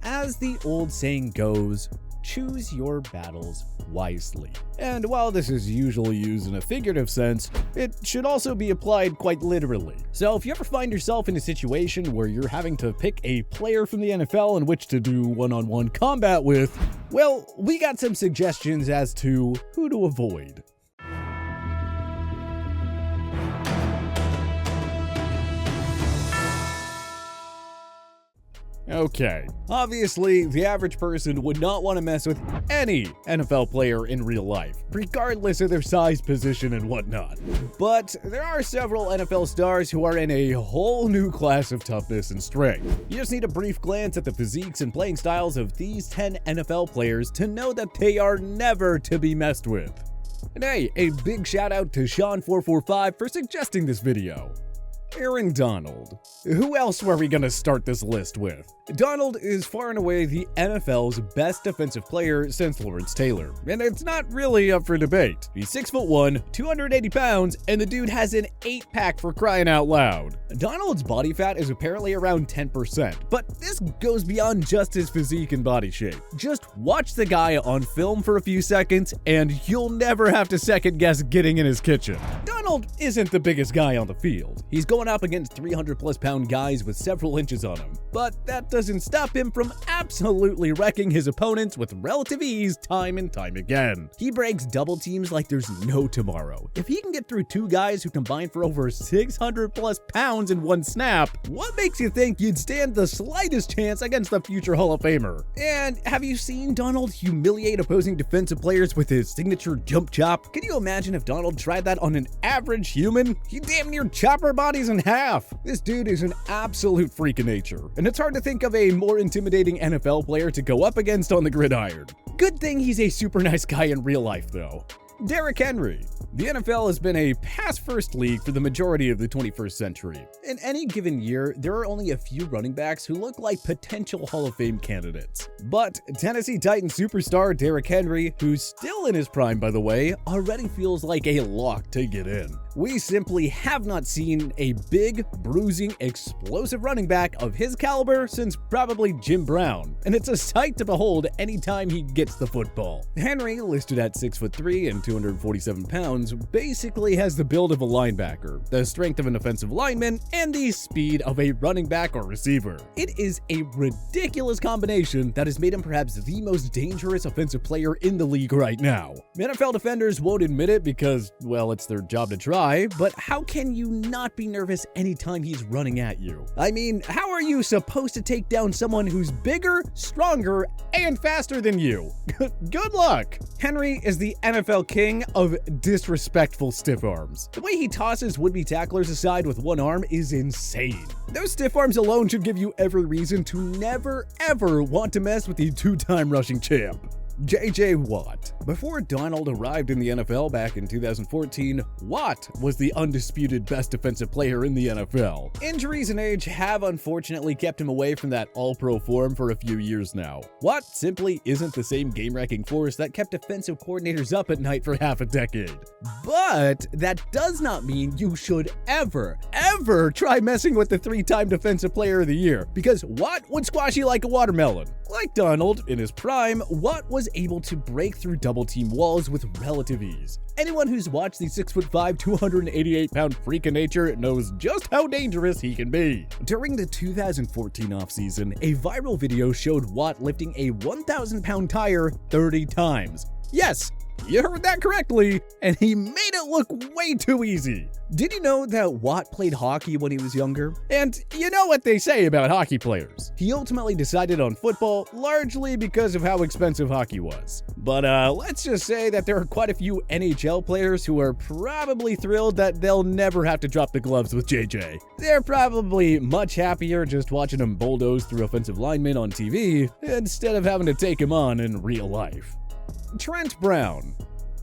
As the old saying goes, choose your battles wisely. And while this is usually used in a figurative sense, it should also be applied quite literally. So if you ever find yourself in a situation where you're having to pick a player from the NFL in which to do one-on-one combat with, well, we got some suggestions as to who to avoid. Okay, obviously, the average person would not want to mess with any NFL player in real life, regardless of their size, position, and whatnot. But there are several NFL stars who are in a whole new class of toughness and strength. You just need a brief glance at the physiques and playing styles of these 10 NFL players to know that they are never to be messed with. And hey, a big shout out to Sean445 for suggesting this video. Aaron Donald. Who else were we gonna start this list with? Donald is far and away the NFL's best defensive player since Lawrence Taylor, and it's not really up for debate. He's 6'1", 280 pounds, and the dude has an 8-pack for crying out loud. Donald's body fat is apparently around 10%, but this goes beyond just his physique and body shape. Just watch the guy on film for a few seconds, and you'll never have to second guess getting in his kitchen. Donald isn't the biggest guy on the field. He's going up against 300-plus pound guys with several inches on him, but that doesn't stop him from absolutely wrecking his opponents with relative ease time and time again. He breaks double teams like there's no tomorrow. If he can get through two guys who combine for over 600-plus pounds in one snap, what makes you think you'd stand the slightest chance against the future Hall of Famer? And have you seen Donald humiliate opposing defensive players with his signature jump chop? Can you imagine if Donald tried that on an average human? He damn near chopper bodies in half. This dude is an absolute freak of nature, and it's hard to think of a more intimidating NFL player to go up against on the gridiron. Good thing he's a super nice guy in real life, though. Derrick Henry. The NFL has been a pass-first league for the majority of the 21st century. In any given year, there are only a few running backs who look like potential Hall of Fame candidates. But Tennessee Titans superstar Derrick Henry, who's still in his prime by the way, already feels like a lock to get in. We simply have not seen a big, bruising, explosive running back of his caliber since probably Jim Brown, and it's a sight to behold anytime he gets the football. Henry, listed at 6'3" and 247 pounds, basically has the build of a linebacker, the strength of an offensive lineman, and the speed of a running back or receiver. It is a ridiculous combination that has made him perhaps the most dangerous offensive player in the league right now. NFL defenders won't admit it because, well, it's their job to try, but how can you not be nervous anytime he's running at you? I mean, how are you supposed to take down someone who's bigger, stronger, and faster than you? Good luck! Henry is the NFL king of disrespectful stiff arms. The way he tosses would-be tacklers aside with one arm is insane. Those stiff arms alone should give you every reason to never ever want to mess with the two-time rushing champ. J.J. Watt. Before Donald arrived in the NFL back in 2014, Watt was the undisputed best defensive player in the NFL. Injuries and age have unfortunately kept him away from that all-pro form for a few years now. Watt simply isn't the same game-wrecking force that kept defensive coordinators up at night for half a decade. But that does not mean you should ever try messing with the three-time defensive player of the year, because Watt would squash you like a watermelon. Like Donald, in his prime, Watt was able to break through double-team walls with relative ease. Anyone who's watched the 6'5", 288-pound freak of nature knows just how dangerous he can be. During the 2014 offseason, a viral video showed Watt lifting a 1,000-pound tire 30 times. Yes, you heard that correctly, and he made it look way too easy. Did you know that Watt played hockey when he was younger? And you know what they say about hockey players. He ultimately decided on football largely because of how expensive hockey was. But let's just say that there are quite a few NHL players who are probably thrilled that they'll never have to drop the gloves with JJ. They're probably much happier just watching him bulldoze through offensive linemen on TV instead of having to take him on in real life. Trent Brown.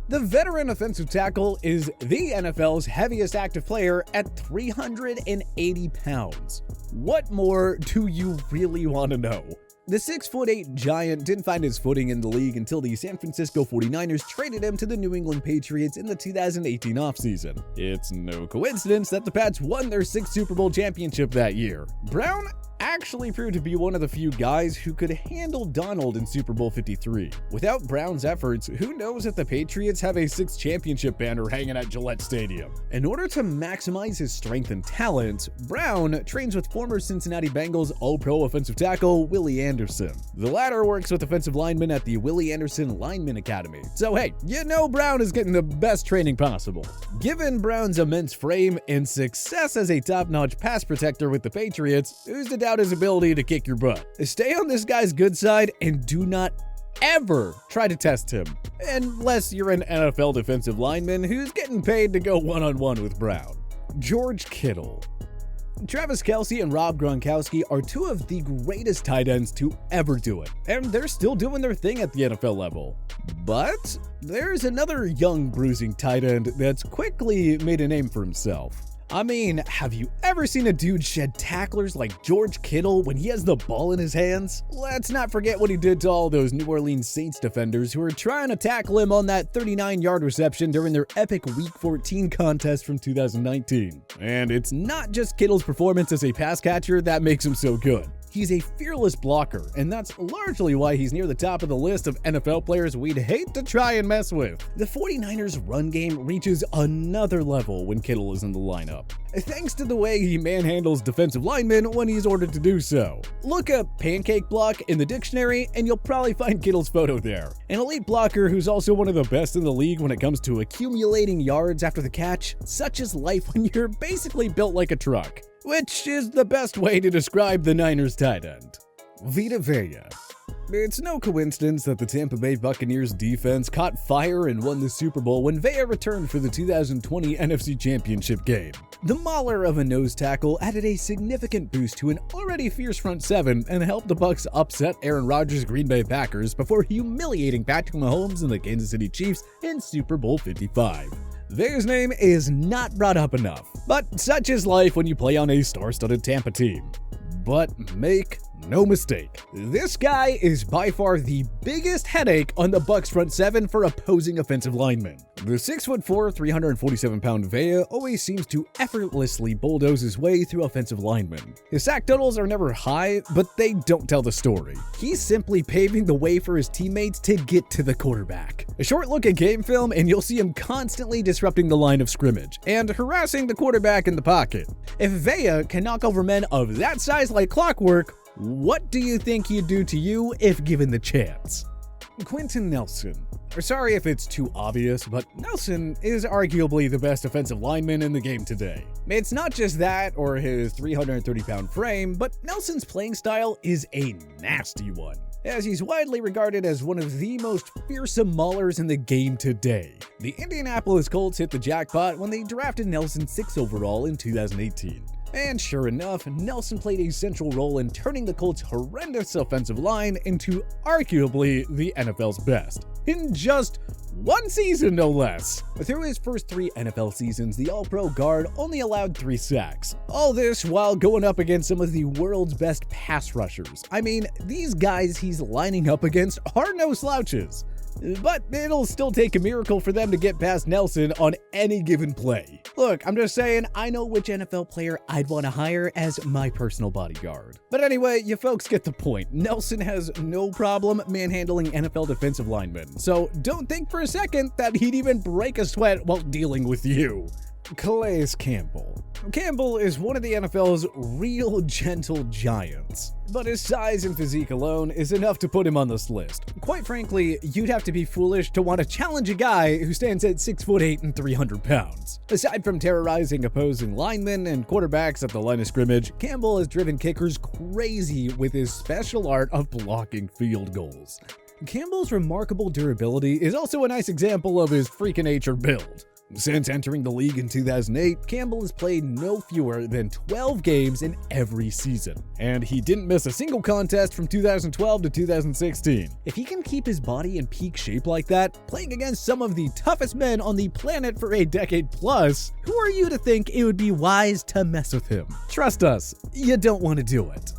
The veteran offensive tackle is the NFL's heaviest active player at 380 pounds. What more do you really want to know? The 6'8" giant didn't find his footing in the league until the San Francisco 49ers traded him to the New England Patriots in the 2018 offseason. It's no coincidence that the Pats won their 6th Super Bowl championship that year. Brown actually proved to be one of the few guys who could handle Donald in Super Bowl 53. Without Brown's efforts, who knows if the Patriots have a 6th championship banner hanging at Gillette Stadium. In order to maximize his strength and talent, Brown trains with former Cincinnati Bengals All-Pro offensive tackle Willie Anderson. The latter works with offensive linemen at the Willie Anderson Lineman Academy. So hey, you know Brown is getting the best training possible. Given Brown's immense frame and success as a top-notch pass protector with the Patriots, who's to doubt his ability to kick your butt? Stay on this guy's good side and do not ever try to test him, unless you're an NFL defensive lineman who's getting paid to go one-on-one with Brown. George Kittle. Travis Kelce and Rob Gronkowski are two of the greatest tight ends to ever do it, and they're still doing their thing at the NFL level. But there's another young bruising tight end that's quickly made a name for himself. I mean, have you ever seen a dude shed tacklers like George Kittle when he has the ball in his hands? Let's not forget what he did to all those New Orleans Saints defenders who were trying to tackle him on that 39-yard reception during their epic Week 14 contest from 2019. And it's not just Kittle's performance as a pass catcher that makes him so good. He's a fearless blocker, and that's largely why he's near the top of the list of NFL players we'd hate to try and mess with. The 49ers' run game reaches another level when Kittle is in the lineup, thanks to the way he manhandles defensive linemen when he's ordered to do so. Look up pancake block in the dictionary, and you'll probably find Kittle's photo there. An elite blocker who's also one of the best in the league when it comes to accumulating yards after the catch. Such is life when you're basically built like a truck, which is the best way to describe the Niners tight end. Vita Vea. It's no coincidence that the Tampa Bay Buccaneers defense caught fire and won the Super Bowl when Vea returned for the 2020 NFC Championship game. The mauler of a nose tackle added a significant boost to an already fierce front seven and helped the Bucs upset Aaron Rodgers' Green Bay Packers before humiliating Patrick Mahomes and the Kansas City Chiefs in Super Bowl 55. Vea's name is not brought up enough, but such is life when you play on a star-studded Tampa team. But make no mistake, this guy is by far the biggest headache on the Bucs front seven for opposing offensive linemen. The 6'4", 347-pound Vea always seems to effortlessly bulldoze his way through offensive linemen. His sack totals are never high, but they don't tell the story. He's simply paving the way for his teammates to get to the quarterback. A short look at game film and you'll see him constantly disrupting the line of scrimmage and harassing the quarterback in the pocket. If Vea can knock over men of that size like clockwork, what do you think he'd do to you if given the chance? Quinton Nelson. Sorry if it's too obvious, but Nelson is arguably the best offensive lineman in the game today. It's not just that or his 330-pound frame, but Nelson's playing style is a nasty one, as he's widely regarded as one of the most fearsome maulers in the game today. The Indianapolis Colts hit the jackpot when they drafted Nelson 6th overall in 2018. And sure enough, Nelson played a central role in turning the Colts' horrendous offensive line into arguably the NFL's best. In just one season, no less. Through his first 3 NFL seasons, the All-Pro guard only allowed 3 sacks. All this while going up against some of the world's best pass rushers. I mean, these guys he's lining up against are no slouches. But it'll still take a miracle for them to get past Nelson on any given play. Look, I'm just saying, I know which NFL player I'd want to hire as my personal bodyguard. But anyway, you folks get the point. Nelson has no problem manhandling NFL defensive linemen, so don't think for a second that he'd even break a sweat while dealing with you. Calais Campbell. Campbell is one of the NFL's real gentle giants, but his size and physique alone is enough to put him on this list. Quite frankly, you'd have to be foolish to want to challenge a guy who stands at 6'8" and 300 pounds. Aside from terrorizing opposing linemen and quarterbacks at the line of scrimmage, Campbell has driven kickers crazy with his special art of blocking field goals. Campbell's remarkable durability is also a nice example of his freak-of-nature build. Since entering the league in 2008, Campbell has played no fewer than 12 games in every season, and he didn't miss a single contest from 2012 to 2016. If he can keep his body in peak shape like that, playing against some of the toughest men on the planet for a decade plus, who are you to think it would be wise to mess with him? Trust us, you don't want to do it.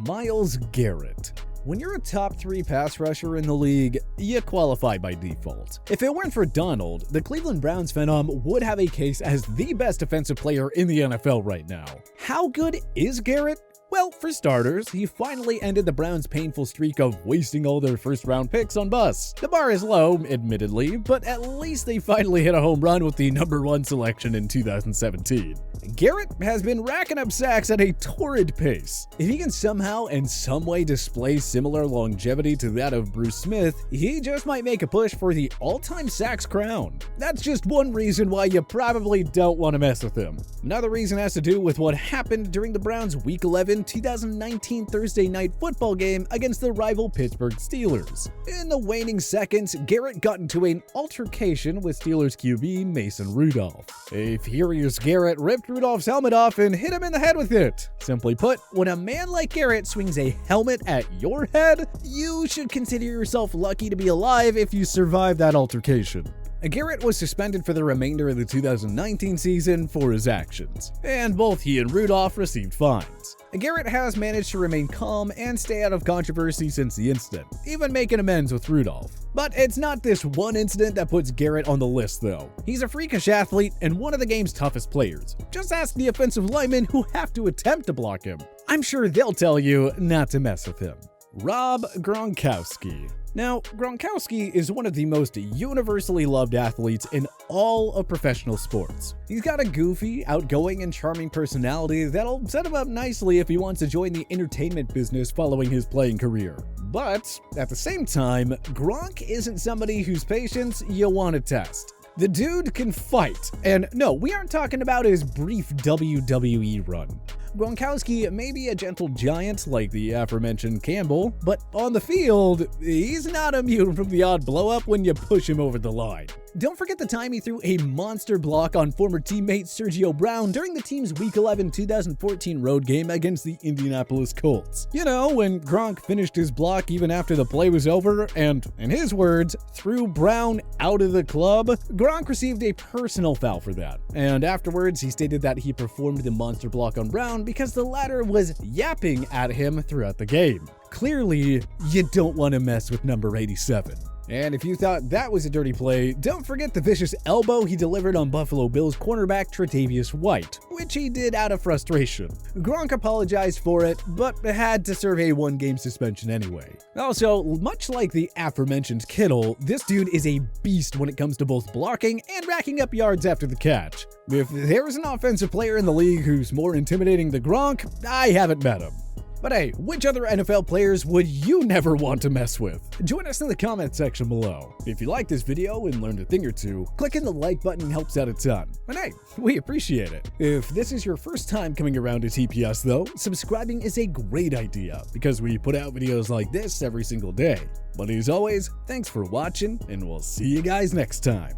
Myles Garrett. When you're a top 3 pass rusher in the league, you qualify by default. If it weren't for Donald, the Cleveland Browns phenom would have a case as the best defensive player in the NFL right now. How good is Garrett? Well, for starters, he finally ended the Browns' painful streak of wasting all their first-round picks on busts. The bar is low, admittedly, but at least they finally hit a home run with the number 1 selection in 2017. Garrett has been racking up sacks at a torrid pace. If he can somehow and some way display similar longevity to that of Bruce Smith, he just might make a push for the all-time sacks crown. That's just one reason why you probably don't want to mess with him. Another reason has to do with what happened during the Browns' Week 11 2019 Thursday night football game against the rival Pittsburgh Steelers. In the waning seconds, Garrett got into an altercation with Steelers QB Mason Rudolph. A furious Garrett ripped Rudolph's helmet off and hit him in the head with it. Simply put, when a man like Garrett swings a helmet at your head, you should consider yourself lucky to be alive if you survive that altercation. Garrett was suspended for the remainder of the 2019 season for his actions, and both he and Rudolph received fines. Garrett has managed to remain calm and stay out of controversy since the incident, even making amends with Rudolph. But it's not this one incident that puts Garrett on the list, though. He's a freakish athlete and one of the game's toughest players. Just ask the offensive linemen who have to attempt to block him. I'm sure they'll tell you not to mess with him. Rob Gronkowski. Now, Gronkowski is one of the most universally loved athletes in all of professional sports. He's got a goofy, outgoing, and charming personality that'll set him up nicely if he wants to join the entertainment business following his playing career. But, at the same time, Gronk isn't somebody whose patience you'll want to test. The dude can fight, and no, we aren't talking about his brief WWE run. Gronkowski may be a gentle giant like the aforementioned Campbell, but on the field, he's not immune from the odd blow-up when you push him over the line. Don't forget the time he threw a monster block on former teammate Sergio Brown during the team's Week 11 2014 road game against the Indianapolis Colts. You know, when Gronk finished his block even after the play was over and, in his words, threw Brown out of the club, Gronk received a personal foul for that. And afterwards, he stated that he performed the monster block on Brown because the latter was yapping at him throughout the game. Clearly, you don't want to mess with number 87. And if you thought that was a dirty play, don't forget the vicious elbow he delivered on Buffalo Bills cornerback Tre'Davious White, which he did out of frustration. Gronk apologized for it, but had to serve a 1-game suspension anyway. Also, much like the aforementioned Kittle, this dude is a beast when it comes to both blocking and racking up yards after the catch. If there's an offensive player in the league who's more intimidating than Gronk, I haven't met him. But hey, which other NFL players would you never want to mess with? Join us in the comment section below. If you liked this video and learned a thing or two, clicking the like button helps out a ton. And hey, we appreciate it. If this is your first time coming around to TPS though, subscribing is a great idea because we put out videos like this every single day. But as always, thanks for watching and we'll see you guys next time.